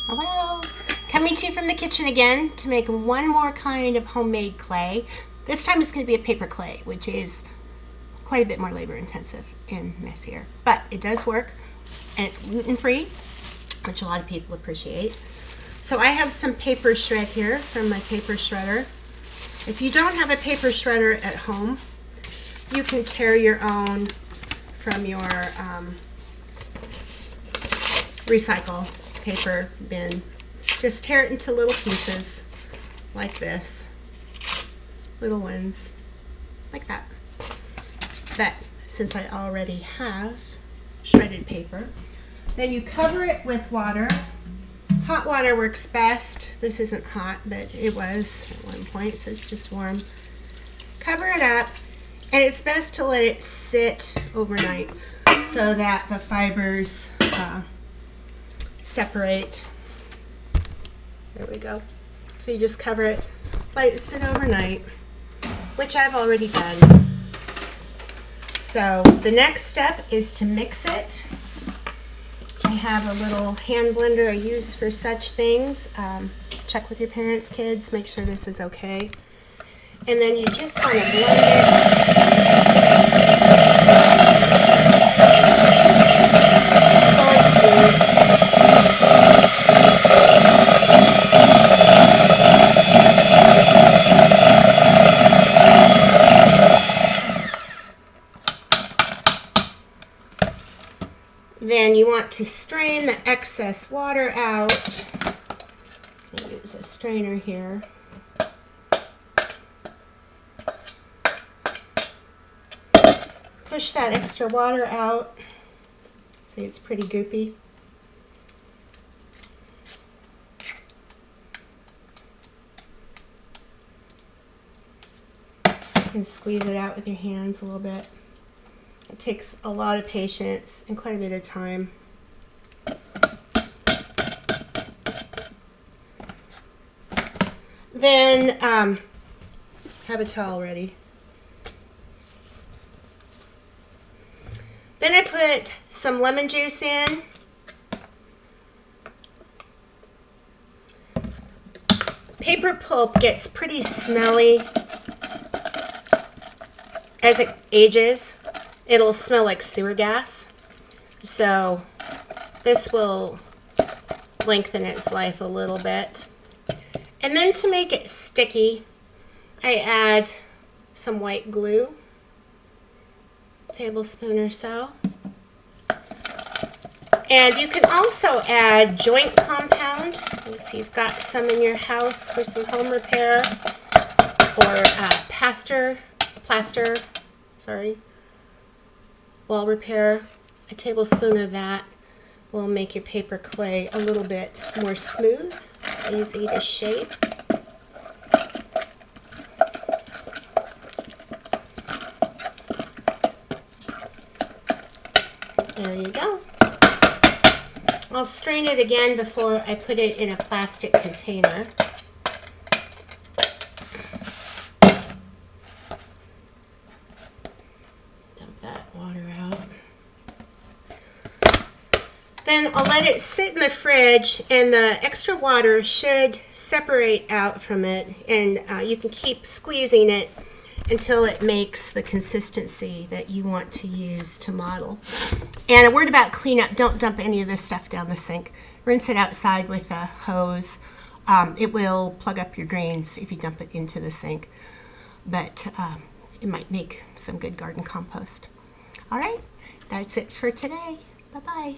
Hello! Coming to you from the kitchen again to make one more kind of homemade clay. This time it's going to be a paper clay, which is quite a bit more labor intensive and messier. But it does work, and it's gluten-free, which a lot of people appreciate. So I have some paper shred here from my paper shredder. If you don't have a paper shredder at home, you can tear your own from your recycle paper bin. Just tear it into little pieces like this, little ones like that. But since I already have shredded paper, then you cover it with water. Hot water works best. This isn't hot, but it was at one point, so it's just warm. Cover it up, and it's best to let it sit overnight so that the fibers separate. There we go. So you just cover it, let it sit overnight, which I've already done. So the next step is to mix it. I have a little hand blender I use for such things. Check with your parents, kids, make sure this is okay. And then you just want to blend it. Then you want to strain the excess water out. I'll use a strainer here. Push that extra water out. See, it's pretty goopy. You can squeeze it out with your hands a little bit. It takes a lot of patience and quite a bit of time. Then have a towel ready. Then I put some lemon juice in. Paper pulp gets pretty smelly as it ages. It'll smell like sewer gas. So this will lengthen its life a little bit. And then to make it sticky, I add some white glue. Tablespoon or so. And you can also add joint compound if you've got some in your house for some home repair, or plaster, wall repair. A tablespoon of that will make your paper clay a little bit more smooth, easy to shape. There you go. I'll strain it again before I put it in a plastic container. Dump that water out. Then I'll let it sit in the fridge, and the extra water should separate out from it, and you can keep squeezing it until it makes the consistency that you want to use to model. And a word about cleanup: don't dump any of this stuff down the sink. Rinse it outside with a hose. It will plug up your drains if you dump it into the sink, but it might make some good garden compost. All right, that's it for today. Bye-bye.